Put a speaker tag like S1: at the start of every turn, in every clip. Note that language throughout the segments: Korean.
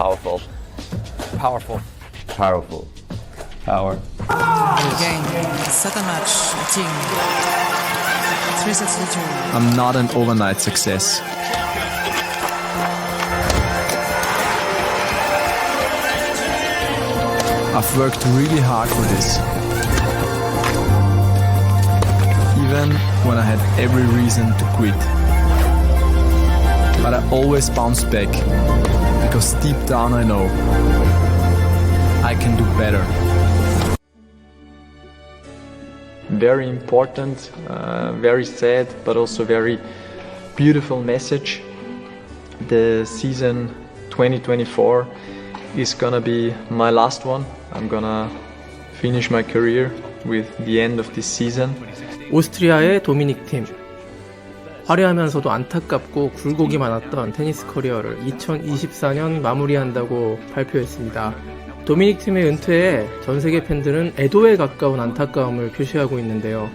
S1: powerful.
S2: Powerful.
S1: Powerful. Power.
S3: Game. Set a match. A team. 3 sets to 2.
S4: I'm not an overnight success. I've worked really hard for this. Even when I had every reason to quit. But I always bounce back, because deep down I know I can do better.
S5: Very important, very sad, but also very beautiful message. The season 2024 is gonna be my last one. I'm gonna finish my career with the end of this season.
S2: 오스트리아의 도미닉 팀. 화려하면서도 안타깝고 굴곡이 많았던 테니스 커리어를 2024년 마무리한다고 발표했습니다. 도미닉 팀의 은퇴에 전 세계 팬들은 애도에 가까운 안타까움을 표시하고 있는데요.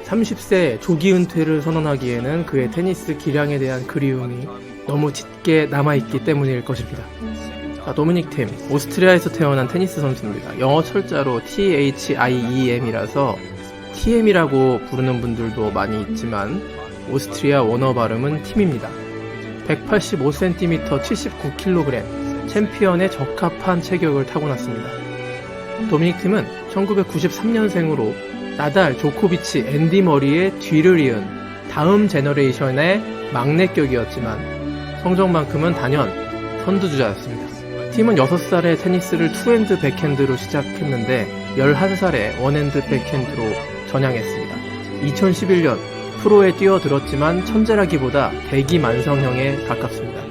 S2: 30세 조기 은퇴를 선언하기에는 그의 테니스 기량에 대한 그리움이 너무 짙게 남아있기 때문일 것입니다. 자, 도미닉 팀, 오스트리아에서 태어난 테니스 선수입니다. 영어 철자로 THIEM이라서 TM이라고 부르는 분들도 많이 있지만 오스트리아 원어 발음은 팀입니다. 185cm, 79kg, 챔피언에 적합한 체격을 타고났습니다. 도미닉 팀은 1993년생으로 나달, 조코비치, 앤디 머리의 뒤를 이은 다음 제너레이션의 막내격이었지만 성적만큼은 단연 선두주자였습니다. 팀은 6살에 테니스를 투핸드 백핸드로 시작했는데 11살에 원핸드 백핸드로 전향했습니다. 2011년 프로에 뛰어들었지만 천재라기보다 대기만성형에 가깝습니다.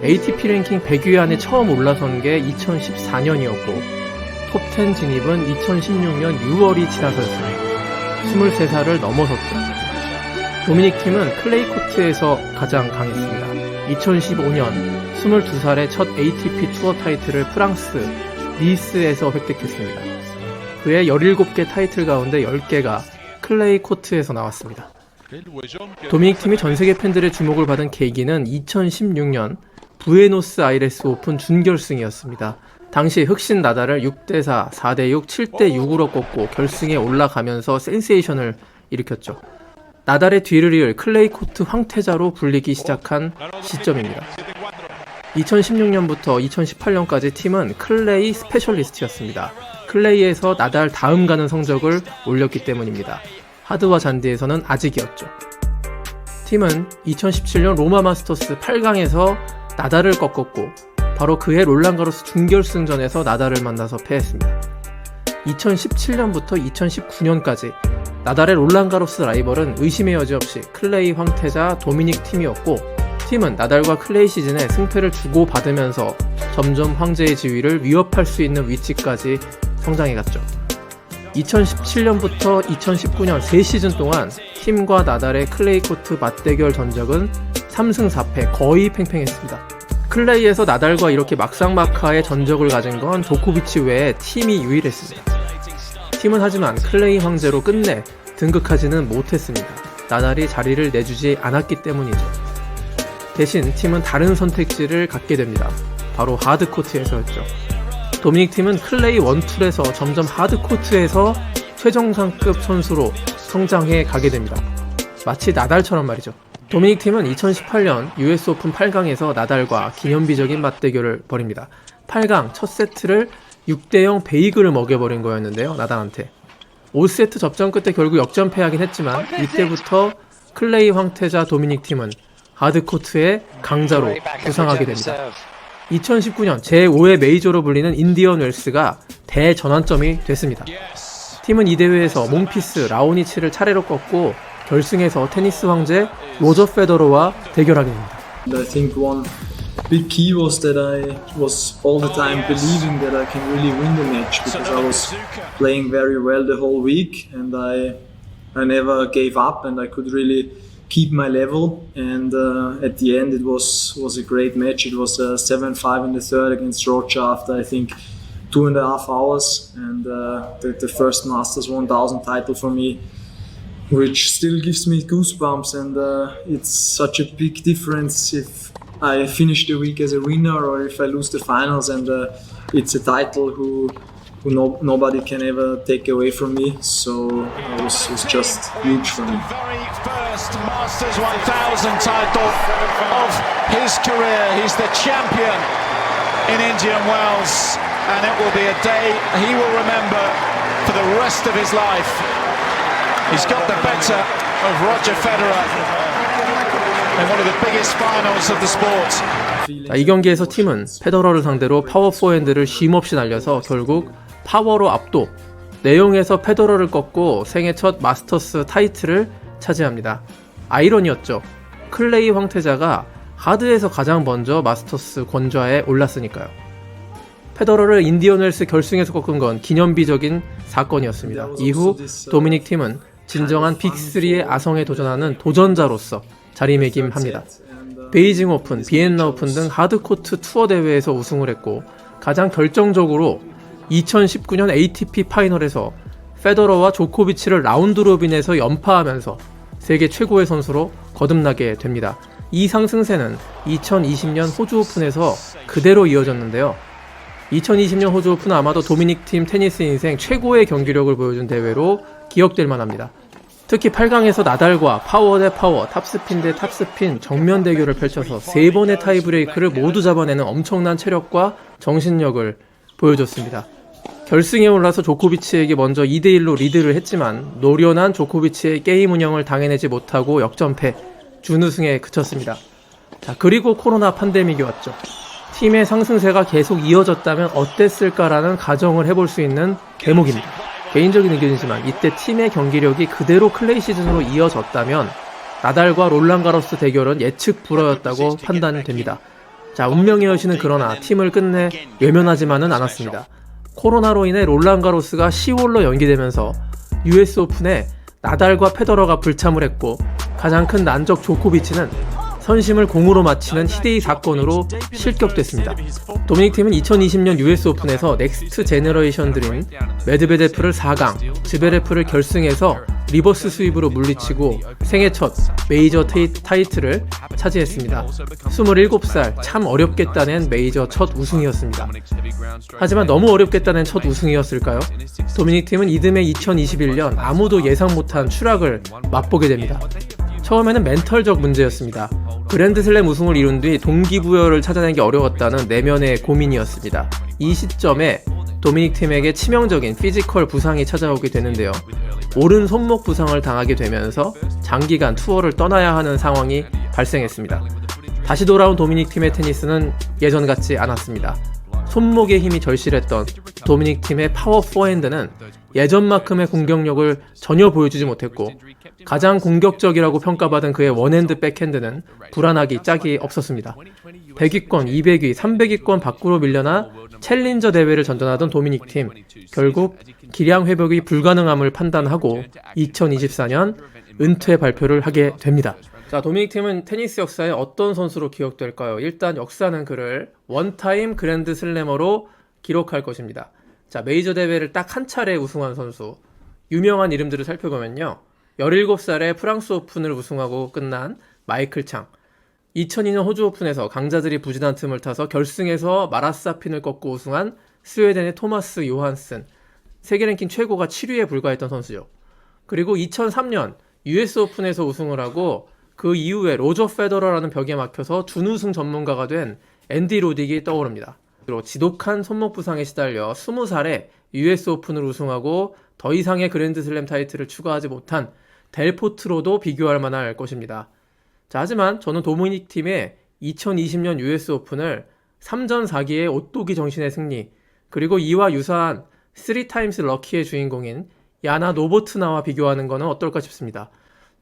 S2: ATP 랭킹 100위 안에 처음 올라선 게 2014년이었고 톱10 진입은 2016년 6월이 지나서였습니다. 23살을 넘어섰죠. 도미닉 팀은 클레이 코트에서 가장 강했습니다. 2015년 22살에 첫 ATP 투어 타이틀을 프랑스 니스에서 획득했습니다. 그의 17개 타이틀 가운데 10개가 클레이 코트에서 나왔습니다. 도미닉 팀이 전세계 팬들의 주목을 받은 계기는 2016년 부에노스 아이레스 오픈 준결승이었습니다. 당시 흑신 나달을 6대4, 4대6, 7대6으로 꺾고 결승에 올라가면서 센세이션을 일으켰죠. 나달의 뒤를 이을 클레이 코트 황태자로 불리기 시작한 시점입니다. 2016년부터 2018년까지 팀은 클레이 스페셜리스트였습니다. 클레이에서 나달 다음 가는 성적을 올렸기 때문입니다. 하드와 잔디에서는 아직이었죠. 팀은 2017년 로마 마스터스 8강에서 나달을 꺾었고 바로 그해 롤랑가로스 준결승전에서 나달을 만나서 패했습니다. 2017년부터 2019년까지 나달의 롤랑가로스 라이벌은 의심의 여지 없이 클레이 황태자 도미닉 팀이었고 팀은 나달과 클레이 시즌에 승패를 주고받으면서 점점 황제의 지위를 위협할 수 있는 위치까지 성장해갔죠. 2017년부터 2019년 3시즌 동안 팀과 나달의 클레이 코트 맞대결 전적은 3승 4패 거의 팽팽했습니다. 클레이에서 나달과 이렇게 막상막하의 전적을 가진 건 조코비치 외에 팀이 유일했습니다. 팀은 하지만 클레이 황제로 끝내 등극하지는 못했습니다. 나달이 자리를 내주지 않았기 때문이죠. 대신 팀은 다른 선택지를 갖게 됩니다. 바로 하드코트에서였죠. 도미닉 팀은 클레이 원툴에서 점점 하드코트에서 최정상급 선수로 성장해 가게 됩니다. 마치 나달처럼 말이죠. 도미닉 팀은 2018년 US 오픈 8강에서 나달과 기념비적인 맞대결을 벌입니다. 8강 첫 세트를 6대0 베이글을 먹여버린 거였는데요. 나달한테. 5세트 접전 끝에 결국 역전패하긴 했지만 이때부터 클레이 황태자 도미닉 팀은 하드코트의 강자로 부상하게 됩니다. 2019년 제5의 메이저로 불리는 인디언 웰스가 대전환점이 됐습니다. 팀은 이 대회에서 몽피스, 라오니치를 차례로 꺾고 결승에서 테니스 황제 로저 페더러와 대결하게 됩니다.
S6: I think one big key was that I was all the time believing that I can really win the match because I was playing very well the whole week and I never gave up and I could really keep my level and at the end it was a great match. It was 7-5 in the third against Rocha after I think 2.5 hours and the first Masters 1000 title for me, which still gives me goosebumps and it's such a big difference if I finish the week as a winner or if I lose the finals, and it's a title who nobody can ever take away from me. So it was just huge for me.
S7: Very first Masters 1000 title of his career. He's the champion in Indian Wells, and it will be a day he will remember for the rest of his life. He's got the better of Roger Federer in one of the biggest finals of the sport.
S2: 자, 이 경기에서 팀은 페더러를 상대로 파워 포핸드를 쉼없이 날려서 결국 파워로 압도, 내용에서 페더러를 꺾고 생애 첫 마스터스 타이틀을 차지합니다. 아이러니였죠. 클레이 황태자가 하드에서 가장 먼저 마스터스 권좌에 올랐으니까요. 페더러를 인디언 웰스 결승에서 꺾은 건 기념비적인 사건이었습니다. 이후 도미닉 팀은 진정한 빅3의 아성에 도전하는 도전자로서 자리매김합니다. 베이징 오픈, 비엔나 오픈 등 하드코트 투어 대회에서 우승을 했고, 가장 결정적으로 2019년 ATP 파이널에서 페더러와 조코비치를 라운드 로빈에서 연파하면서 세계 최고의 선수로 거듭나게 됩니다. 이 상승세는 2020년 호주 오픈에서 그대로 이어졌는데요. 2020년 호주 오픈은 아마도 도미닉 팀 테니스 인생 최고의 경기력을 보여준 대회로 기억될 만합니다. 특히 8강에서 나달과 파워 대 파워, 탑스핀 대 탑스핀 정면 대결을 펼쳐서 3번의 타이브레이크를 모두 잡아내는 엄청난 체력과 정신력을 보여줬습니다. 결승에 올라서 조코비치에게 먼저 2대1로 리드를 했지만 노련한 조코비치의 게임 운영을 당해내지 못하고 역전패, 준우승에 그쳤습니다. 자, 그리고 코로나 팬데믹이 왔죠. 팀의 상승세가 계속 이어졌다면 어땠을까라는 가정을 해볼 수 있는 대목입니다. 개인적인 의견이지만 이때 팀의 경기력이 그대로 클레이 시즌으로 이어졌다면 나달과 롤랑가로스 대결은 예측 불허였다고 판단됩니다. 자, 운명의 여신은 그러나 팀을 끝내 외면하지만은 않았습니다. 코로나로 인해 롤랑가로스가 10월로 연기되면서 US 오픈에 나달과 페더러가 불참을 했고, 가장 큰 난적 조코비치는 선심을 공으로 마치는 희대의 사건으로 실격됐습니다. 도미닉 팀은 2020년 US 오픈에서 넥스트 제너레이션들인 메드베데프를 4강, 즈베레프를 결승에서 리버스 스윕으로 물리치고 생애 첫 메이저 타이틀을 차지했습니다. 27살, 참 어렵게 따낸 메이저 첫 우승이었습니다. 하지만 너무 어렵게 따낸 첫 우승이었을까요? 도미닉 팀은 이듬해 2021년 아무도 예상 못한 추락을 맛보게 됩니다. 처음에는 멘털적 문제였습니다. 그랜드슬램 우승을 이룬 뒤 동기부여를 찾아내기 어려웠다는 내면의 고민이었습니다. 이 시점에 도미닉 팀에게 치명적인 피지컬 부상이 찾아오게 되는데요. 오른 손목 부상을 당하게 되면서 장기간 투어를 떠나야 하는 상황이 발생했습니다. 다시 돌아온 도미닉 팀의 테니스는 예전 같지 않았습니다. 손목의 힘이 절실했던 도미닉 팀의 파워 포핸드는 예전만큼의 공격력을 전혀 보여주지 못했고, 가장 공격적이라고 평가받은 그의 원핸드 백핸드는 불안하기 짝이 없었습니다. 100위권, 200위, 300위권 밖으로 밀려나 챌린저 대회를 전전하던 도미닉 팀, 결국 기량 회복이 불가능함을 판단하고 2024년 은퇴 발표를 하게 됩니다. 자, 도미닉 팀은 테니스 역사에 어떤 선수로 기억될까요? 일단 역사는 그를 원타임 그랜드 슬래머로 기록할 것입니다. 자, 메이저 대회를 딱 한 차례 우승한 선수, 유명한 이름들을 살펴보면요. 17살에 프랑스 오픈을 우승하고 끝난 마이클 창, 2002년 호주 오픈에서 강자들이 부진한 틈을 타서 결승에서 마라사핀을 꺾고 우승한 스웨덴의 토마스 요한슨, 세계 랭킹 최고가 7위에 불과했던 선수죠. 그리고 2003년 US 오픈에서 우승을 하고 그 이후에 로저 페더러라는 벽에 막혀서 준우승 전문가가 된 앤디 로딕이 떠오릅니다. 그리고 지독한 손목 부상에 시달려 20살에 US 오픈을 우승하고 더 이상의 그랜드슬램 타이틀을 추가하지 못한 델 포트로도 비교할 만할 것입니다. 자, 하지만 저는 도미닉 팀의 2020년 US 오픈을 3전 4기의 오또기 정신의 승리, 그리고 이와 유사한 3타임스 럭키의 주인공인 야나 노보트나와 비교하는 것은 어떨까 싶습니다.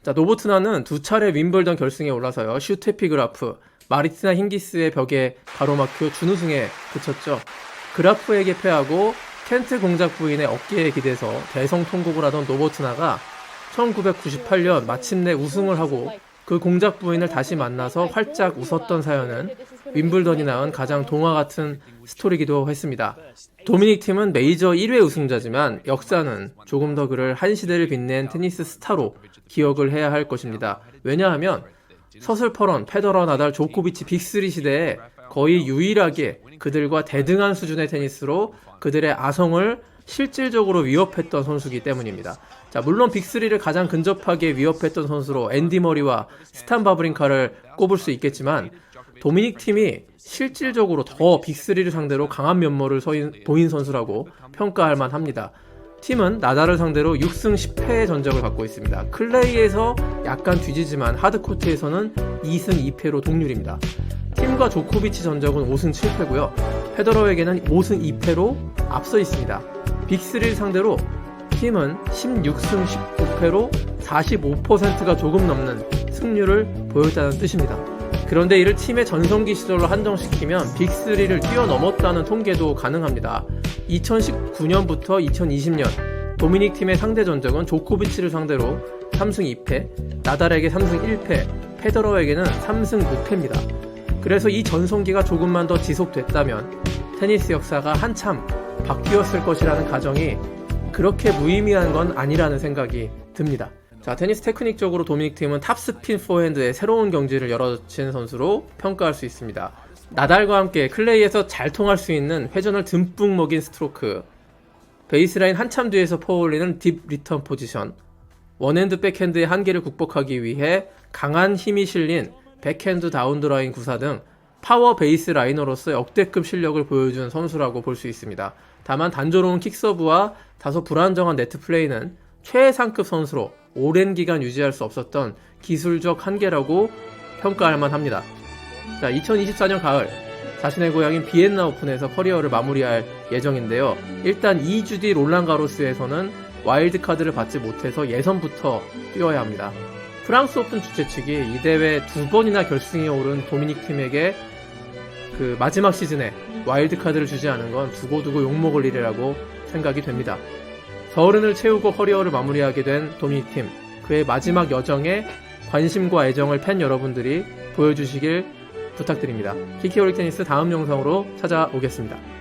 S2: 자, 노보트나는 2차례 윈블던 결승에 올라서요. 슈테피 그라프, 마리티나 힌기스의 벽에 가로막혀 준우승에 그쳤죠. 그라프에게 패하고 켄트 공작 부인의 어깨에 기대서 대성통곡을 하던 노보트나가 1998년 마침내 우승을 하고 그 공작 부인을 다시 만나서 활짝 웃었던 사연은 윈블던이 낳은 가장 동화 같은 스토리이기도 했습니다. 도미닉 팀은 메이저 1회 우승자지만 역사는 조금 더 그를 한 시대를 빛낸 테니스 스타로 기억을 해야 할 것입니다. 왜냐하면 서슬퍼런, 페더러, 나달, 조코비치 빅3 시대에 거의 유일하게 그들과 대등한 수준의 테니스로 그들의 아성을 실질적으로 위협했던 선수이기 때문입니다. 자, 물론 빅3를 가장 근접하게 위협했던 선수로 앤디 머리와 스탄 바브린카를 꼽을 수 있겠지만 도미닉 팀이 실질적으로 더 빅3를 상대로 강한 면모를 보인 선수라고 평가할 만합니다. 팀은 나달을 상대로 6승 10패의 전적을 갖고 있습니다. 클레이에서 약간 뒤지지만 하드코트에서는 2승 2패로 동률입니다. 팀과 조코비치 전적은 5승 7패고요. 페더러에게는 5승 2패로 앞서 있습니다. 빅3를 상대로 팀은 16승 19패로 45%가 조금 넘는 승률을 보였다는 뜻입니다. 그런데 이를 팀의 전성기 시절로 한정시키면 빅3를 뛰어넘었다는 통계도 가능합니다. 2019년부터 2020년 도미닉 팀의 상대 전적은 조코비치를 상대로 3승 2패, 나달에게 3승 1패, 페더러에게는 3승 5패입니다. 그래서 이 전성기가 조금만 더 지속됐다면 테니스 역사가 한참 바뀌었을 것이라는 가정이 그렇게 무의미한 건 아니라는 생각이 듭니다. 자, 테니스 테크닉적으로 도미닉 팀은 탑스핀 포핸드의 새로운 경지를 열어친 선수로 평가할 수 있습니다. 나달과 함께 클레이에서 잘 통할 수 있는 회전을 듬뿍 먹인 스트로크, 베이스라인 한참 뒤에서 퍼올리는 딥 리턴 포지션, 원핸드 백핸드의 한계를 극복하기 위해 강한 힘이 실린 백핸드 다운드라인 구사 등 파워 베이스 라이너로서 역대급 실력을 보여준 선수라고 볼 수 있습니다. 다만 단조로운 킥서브와 다소 불안정한 네트 플레이는 최상급 선수로 오랜 기간 유지할 수 없었던 기술적 한계라고 평가할 만합니다. 자, 2024년 가을 자신의 고향인 비엔나 오픈에서 커리어를 마무리할 예정인데요. 일단 2주 뒤 롤랑 가로스에서는 와일드카드를 받지 못해서 예선부터 뛰어야 합니다. 프랑스 오픈 주최 측이 이 대회 2번이나 결승에 오른 도미닉 팀에게 그 마지막 시즌에 와일드카드를 주지 않은 건 두고두고 욕먹을 일이라고 생각이 됩니다. 서른을 채우고 커리어를 마무리하게 된 도미닉 팀, 그의 마지막 여정에 관심과 애정을 팬 여러분들이 보여주시길 부탁드립니다. 키키홀릭 테니스 다음 영상으로 찾아오겠습니다.